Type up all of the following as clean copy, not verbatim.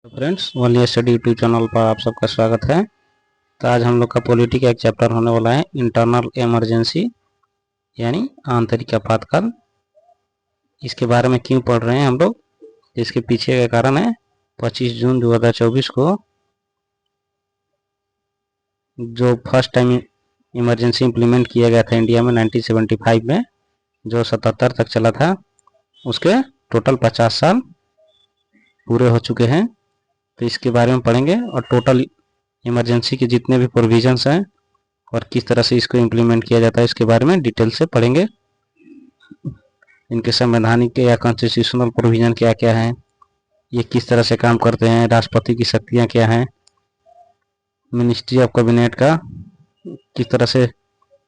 Friends, only study YouTube channel पर आप सबका स्वागत है। तो आज हम लोग का पॉलिटी का एक चैप्टर होने वाला है, इंटरनल इमरजेंसी यानी आंतरिक आपातकाल। इसके बारे में क्यों पढ़ रहे हैं हम लोग, इसके पीछे का कारण है 25 जून 2024 को जो फर्स्ट टाइम इमरजेंसी इम्प्लीमेंट किया गया था इंडिया में 1975 में, जो 77 तक चला था, उसके टोटल 50 साल पूरे हो चुके हैं। तो इसके बारे में पढ़ेंगे और टोटल इमरजेंसी के जितने भी प्रोविजंस हैं और किस तरह से इसको इम्प्लीमेंट किया जाता है इसके बारे में डिटेल से पढ़ेंगे। इनके संवैधानिक या कॉन्स्टिट्यूशनल प्रोविजन क्या क्या हैं, ये किस तरह से काम करते हैं, राष्ट्रपति की शक्तियाँ क्या हैं, मिनिस्ट्री ऑफ कैबिनेट का किस तरह से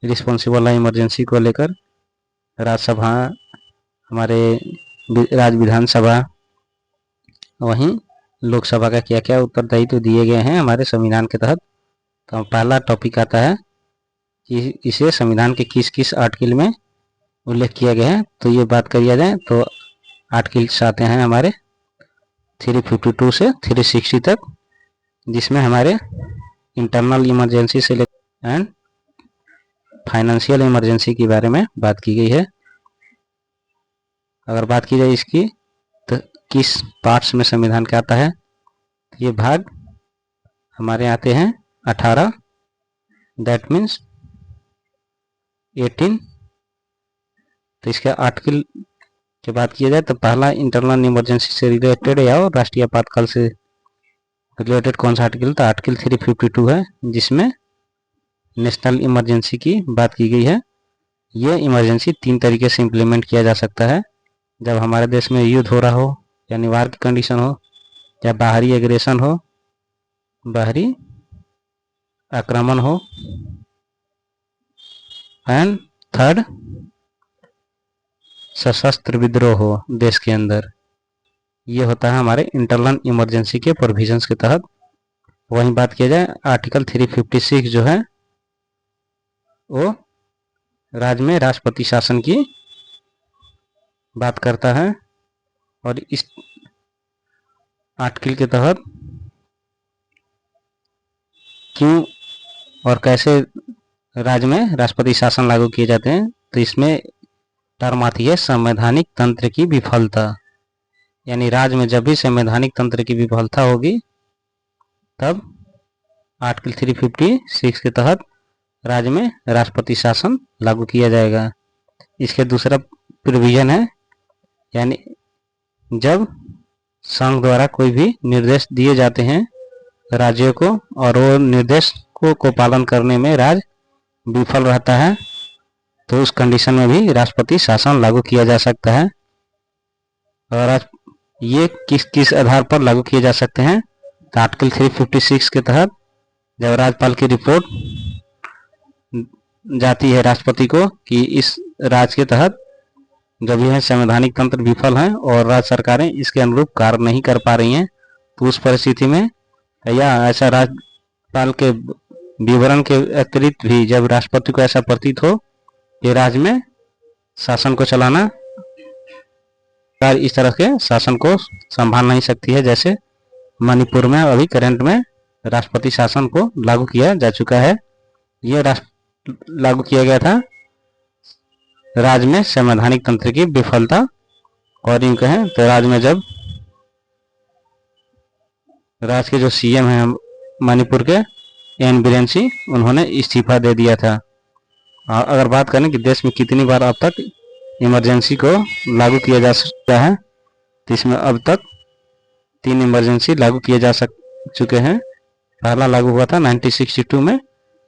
रिस्पॉन्सिबल है इमरजेंसी को लेकर, राज्यसभा, हमारे राज्य विधानसभा, वहीं लोकसभा का क्या क्या उत्तरदायित्व तो दिए गए हैं हमारे संविधान के तहत। तो पहला टॉपिक आता है कि इसे संविधान के किस किस आर्टिकल में उल्लेख किया गया है। तो ये बात करिए जाए तो आर्टिकल्स आते हैं हमारे 352 से 360 तक, जिसमें हमारे इंटरनल इमरजेंसी से लेकर एंड फाइनेंशियल इमरजेंसी के बारे में बात की गई है। अगर बात की जाए इसकी तो किस पार्ट्स में संविधान का आता है, तो ये भाग हमारे आते हैं 18, दैट मीन्स 18। तो इसके आर्टिकल की बात किया जाए तो पहला इंटरनल इमरजेंसी से रिलेटेड या राष्ट्रीय आपातकाल से रिलेटेड कौन सा आर्टिकल, तो आर्टिकल 352 है, जिसमें नेशनल इमरजेंसी की बात की गई है। ये इमरजेंसी 3 तरीके से इम्प्लीमेंट किया जा सकता है, जब हमारे देश में युद्ध हो रहा हो यानी वार की कंडीशन हो, या बाहरी एग्रेशन हो, बाहरी आक्रमण हो, एंड थर्ड सशस्त्र विद्रोह हो देश के अंदर। ये होता है हमारे इंटरनल इमरजेंसी के प्रोविजंस के तहत। वहीं बात किया जाए आर्टिकल 356 जो है वो राज्य में राष्ट्रपति शासन की बात करता है, और इस आर्टिकल के तहत क्यों और कैसे राज्य में राष्ट्रपति शासन लागू किए जाते हैं, तो इसमें टर्म आती है संवैधानिक तंत्र की विफलता। यानी राज्य में जब भी संवैधानिक तंत्र की विफलता होगी तब आर्टिकल 356 के तहत राज्य में राष्ट्रपति शासन लागू किया जाएगा। इसके दूसरा प्रोविजन है, यानी जब संघ द्वारा कोई भी निर्देश दिए जाते हैं राज्यों को और वो निर्देश को पालन करने में राज्य विफल रहता है, तो उस कंडीशन में भी राष्ट्रपति शासन लागू किया जा सकता है। और ये किस किस आधार पर लागू किए जा सकते हैं, तो आर्टिकल 356 के तहत जब राज्यपाल की रिपोर्ट जाती है राष्ट्रपति को कि इस राज्य के तहत जब यह संवैधानिक तंत्र विफल है और राज्य सरकारें इसके अनुरूप कार्य नहीं कर पा रही हैं, तो उस परिस्थिति में या ऐसा राज्यपाल के विवरण के अतिरिक्त भी जब राष्ट्रपति को ऐसा प्रतीत हो कि राज्य में शासन को चलाना इस तरह के शासन को संभाल नहीं सकती है, जैसे मणिपुर में अभी करंट में राष्ट्रपति शासन को लागू किया जा चुका है। ये लागू किया गया था राज्य में संवैधानिक तंत्र की विफलता, और यूं कहें तो राज्य में जब राज्य के जो सीएम हैं मणिपुर के एन बीरेन सिंह, उन्होंने इस्तीफा दे दिया था। अगर बात करें कि देश में कितनी बार अब तक इमरजेंसी को लागू किया जा सकता है, तो इसमें अब तक 3 इमरजेंसी लागू किए जा चुके हैं। पहला लागू हुआ था 1962 में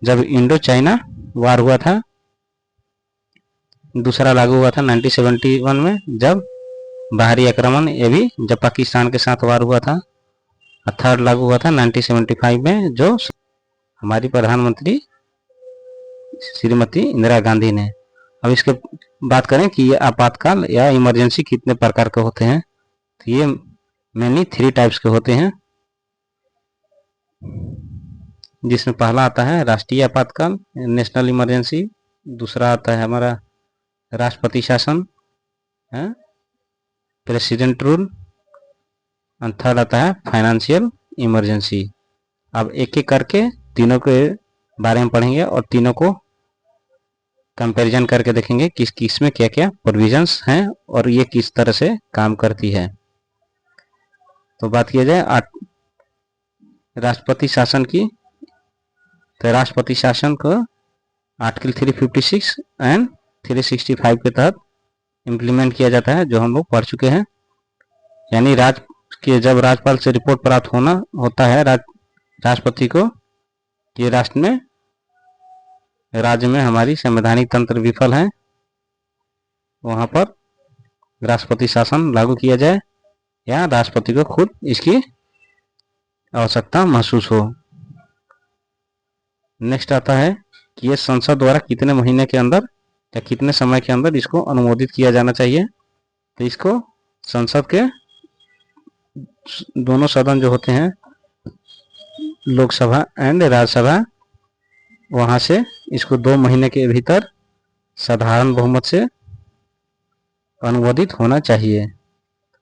जब इंडो चाइना वार हुआ था, दूसरा लागू हुआ था 1971 में जब बाहरी आक्रमण, ये भी जब पाकिस्तान के साथ वार हुआ था, और थर्ड लागू हुआ था 1975 में जो हमारी प्रधानमंत्री श्रीमती इंदिरा गांधी ने। अब इसके बात करें कि ये आपातकाल या इमरजेंसी कितने प्रकार के होते हैं, तो ये मेनली 3 टाइप्स के होते हैं, जिसमें पहला आता है राष्ट्रीय आपातकाल नेशनल इमरजेंसी, दूसरा आता है हमारा राष्ट्रपति शासन, प्रेसिडेंट रूल, और थर्ड आता है फाइनेंशियल इमरजेंसी। अब एक एक करके तीनों के बारे में पढ़ेंगे और तीनों को कंपैरिजन करके देखेंगे किस किस में क्या क्या प्रोविजंस हैं और ये किस तरह से काम करती है। तो बात किया जाए राष्ट्रपति शासन की, तो राष्ट्रपति शासन को आर्टिकल 356 एंड 365 के तहत इम्प्लीमेंट किया जाता है, जो हम लोग पढ़ चुके हैं। यानी जब राज्यपाल से रिपोर्ट प्राप्त होता है राष्ट्रपति को कि राज्य में हमारी संवैधानिक तंत्र विफल है, वहां पर राष्ट्रपति शासन लागू किया जाए या राष्ट्रपति को खुद इसकी आवश्यकता महसूस हो। नेक्स्ट आता है कि ये संसद द्वारा कितने महीने के अंदर या कितने समय के अंदर इसको अनुमोदित किया जाना चाहिए। तो इसको संसद के दोनों सदन जो होते हैं, लोकसभा एंड राज्यसभा, वहां से इसको 2 महीने के भीतर साधारण बहुमत से अनुमोदित होना चाहिए।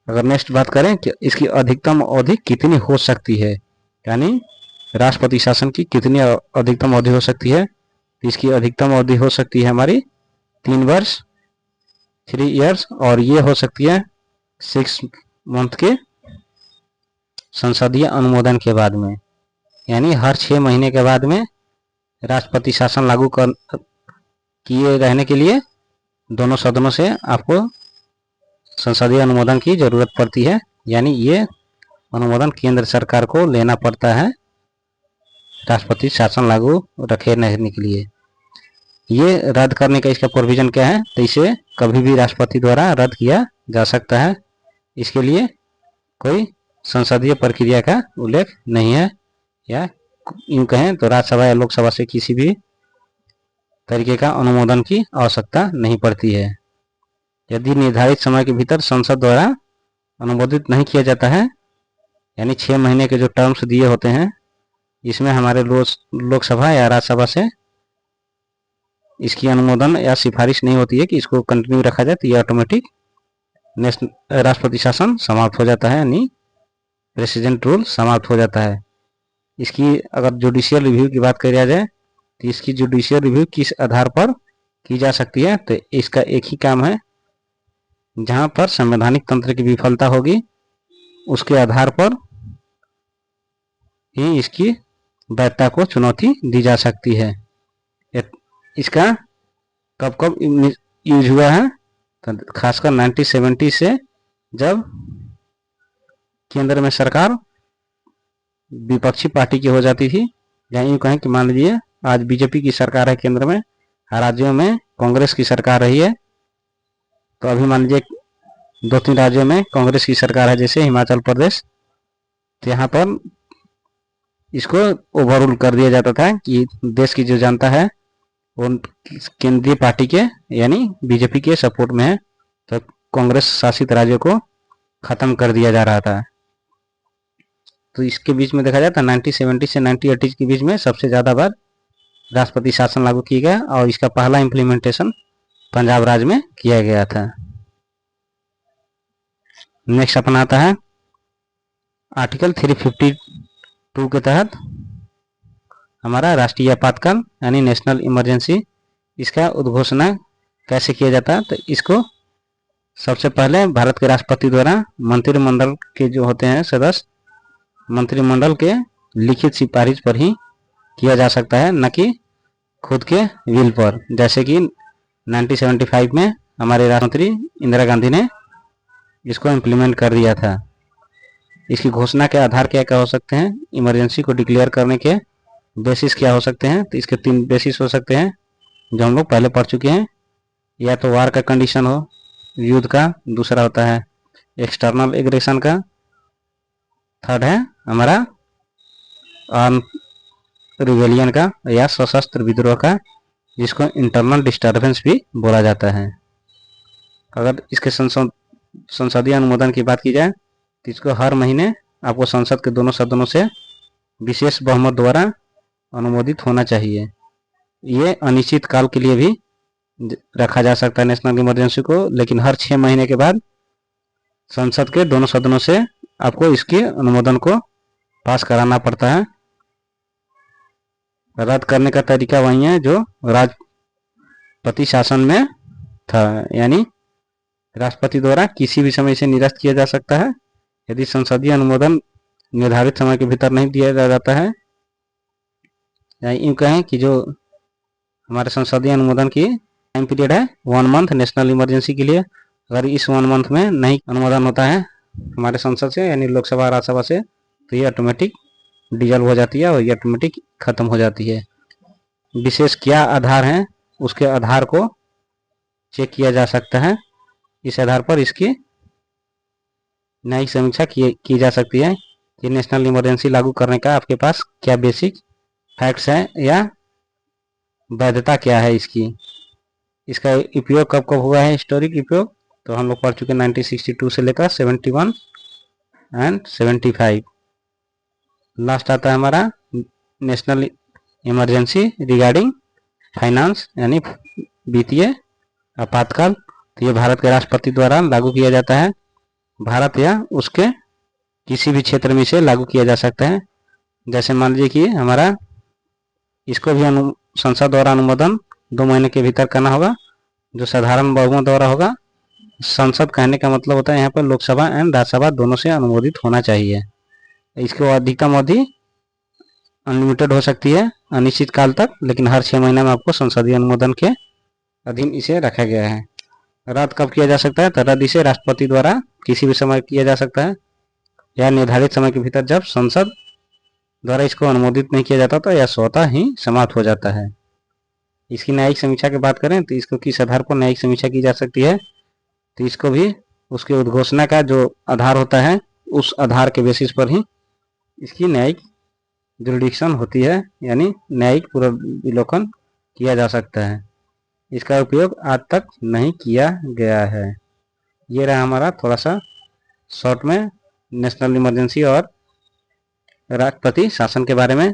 अगर नेक्स्ट बात करें कि इसकी अधिकतम अवधि कितनी हो सकती है, यानी राष्ट्रपति शासन की कितनी अधिकतम अवधि हो सकती है, इसकी अधिकतम अवधि हो सकती है हमारी 3 वर्ष 3 इयर्स, और ये हो सकती है 6 मंथ के संसदीय अनुमोदन के बाद में। यानी हर 6 महीने के बाद में राष्ट्रपति शासन लागू किए रहने के लिए दोनों सदनों से आपको संसदीय अनुमोदन की जरूरत पड़ती है। यानी ये अनुमोदन केंद्र सरकार को लेना पड़ता है राष्ट्रपति शासन लागू रखे रहने के लिए। ये रद्द करने का इसका प्रोविजन क्या है, तो इसे कभी भी राष्ट्रपति द्वारा रद्द किया जा सकता है। इसके लिए कोई संसदीय प्रक्रिया का उल्लेख नहीं है, या यूं कहें तो राज्यसभा या लोकसभा से किसी भी तरीके का अनुमोदन की आवश्यकता नहीं पड़ती है। यदि निर्धारित समय के भीतर संसद द्वारा अनुमोदित नहीं किया जाता है, यानी 6 महीने के जो टर्म्स दिए होते हैं, इसमें हमारे लोकसभा या राज्यसभा से इसकी अनुमोदन या सिफारिश नहीं होती है कि इसको कंटिन्यू रखा जाए, तो ये ऑटोमेटिक राष्ट्रपति शासन समाप्त हो जाता है, यानी प्रेसिडेंट रूल समाप्त हो जाता है। इसकी अगर जुडिशियल रिव्यू की बात करी जाए तो इसकी जुडिशियल रिव्यू किस आधार पर की जा सकती है, तो इसका एक ही काम है, जहां पर संवैधानिक तंत्र की विफलता होगी उसके आधार पर ही इसकी वैधता को चुनौती दी जा सकती है। इसका कब कब यूज हुआ है, तो खासकर 1970 से जब केंद्र में सरकार विपक्षी पार्टी की हो जाती थी, या यूँ कहें कि मान लीजिए आज बीजेपी की सरकार है केंद्र में, राज्यों में कांग्रेस की सरकार रही है, तो अभी मान लीजिए 2-3 राज्यों में कांग्रेस की सरकार है, जैसे हिमाचल प्रदेश, तो यहाँ पर इसको ओवररूल कर दिया जाता था कि देश की जो जनता है वो केंद्रीय पार्टी के यानी बीजेपी के सपोर्ट में है, तो कांग्रेस शासित राज्यों को खत्म कर दिया जा रहा था। तो इसके बीच में देखा जाए तो 1970 से 1980 के बीच में सबसे ज़्यादा बार राष्ट्रपति शासन लागू किया गया, और इसका पहला इम्प्लीमेंटेशन पंजाब राज्य में किया गया था। नेक्स्ट अपना आता है आर्टिकल 352 के तहत हमारा राष्ट्रीय आपातकाल यानी नेशनल इमरजेंसी, इसका उद्घोषणा कैसे किया जाता है, तो इसको सबसे पहले भारत के राष्ट्रपति द्वारा मंत्रिमंडल के जो होते हैं सदस्य, मंत्रिमंडल के लिखित सिफारिश पर ही किया जा सकता है, न कि खुद के विल पर। जैसे कि 1975 में हमारे राष्ट्रपति इंदिरा गांधी ने इसको इम्प्लीमेंट कर दिया था। इसकी घोषणा के आधार क्या क्या हो सकते हैं, इमरजेंसी को डिक्लेयर करने के बेसिस क्या हो सकते हैं, तो इसके 3 बेसिस हो सकते हैं जो हम लोग पहले पढ़ चुके हैं। या तो वार का कंडीशन हो, युद्ध का, दूसरा होता है एक्सटर्नल एग्रेशन का, थर्ड है हमारा रिवेलियन का या सशस्त्र विद्रोह का, जिसको इंटरनल डिस्टर्बेंस भी बोला जाता है। अगर इसके संसदीय अनुमोदन की बात की जाए तो इसको हर महीने आपको संसद के दोनों सदनों से विशेष बहुमत द्वारा अनुमोदित होना चाहिए। ये अनिश्चित काल के लिए भी रखा जा सकता है नेशनल इमरजेंसी को, लेकिन हर 6 महीने के बाद संसद के दोनों सदनों से आपको इसके अनुमोदन को पास कराना पड़ता है। रद्द करने का तरीका वही है जो राष्ट्रपति शासन में था, यानी राष्ट्रपति द्वारा किसी भी समय से निरस्त किया जा सकता है यदि संसदीय अनुमोदन निर्धारित समय के भीतर नहीं दिया जाता है। या यूँ कहें कि जो हमारे संसदीय अनुमोदन की टाइम पीरियड है 1 मंथ नेशनल इमरजेंसी के लिए, अगर इस 1 मंथ में नहीं अनुमोदन होता है हमारे संसद से यानी लोकसभा राज्यसभा से, तो ये ऑटोमेटिक डिजॉल्व हो जाती है और ये ऑटोमेटिक खत्म हो जाती है। विशेष क्या आधार हैं उसके आधार को चेक किया जा सकता है, इस आधार पर इसकी न्यायिक समीक्षा की जा सकती है कि नेशनल इमरजेंसी लागू करने का आपके पास क्या बेसिक फैक्ट्स हैं या वैधता क्या है इसकी। इसका उपयोग कब कब हुआ है, हिस्टोरिक उपयोग तो हम लोग पढ़ चुके 1962 से लेकर 71 एंड 75। लास्ट आता है हमारा नेशनल इमरजेंसी रिगार्डिंग फाइनेंस यानी वित्तीय आपातकाल, तो ये भारत के राष्ट्रपति द्वारा लागू किया जाता है। भारत या उसके किसी भी क्षेत्र में इसे लागू किया जा सकता है। जैसे मान लीजिए कि हमारा इसको भी संसद द्वारा अनुमोदन 2 महीने के भीतर करना होगा, जो साधारण बहुमत द्वारा होगा। संसद कहने का मतलब होता है यहाँ पर लोकसभा एंड राज्यसभा दोनों से अनुमोदित होना चाहिए। इसको अधिकतम अवधि अनलिमिटेड हो सकती है अनिश्चित काल तक, लेकिन हर 6 महीने में आपको संसदीय अनुमोदन के अधीन इसे रखा गया है। रद्द कब किया जा सकता है, तो रद्द इसे राष्ट्रपति द्वारा किसी भी समय किया जा सकता है या निर्धारित समय के भीतर जब संसद द्वारा इसको अनुमोदित नहीं किया जाता तो यह स्वतः ही समाप्त हो जाता है। इसकी न्यायिक समीक्षा की बात करें तो इसको किस आधार पर न्यायिक समीक्षा की जा सकती है, तो इसको भी उसके उद्घोषणा का जो आधार होता है उस आधार के बेसिस पर ही इसकी न्यायिक जुरिडिक्शन होती है, यानी न्यायिक पुनर्विलोकन किया जा सकता है। इसका उपयोग आज तक नहीं किया गया है। ये रहा हमारा थोड़ा सा शॉर्ट में नेशनल इमरजेंसी और राष्ट्रपति शासन के बारे में।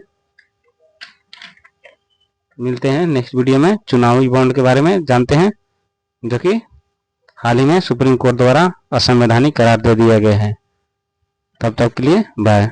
मिलते हैं नेक्स्ट वीडियो में चुनावी बॉन्ड के बारे में जानते हैं, जो कि हाल ही में सुप्रीम कोर्ट द्वारा असंवैधानिक करार दे दिया गया है। तब तक के लिए बाय।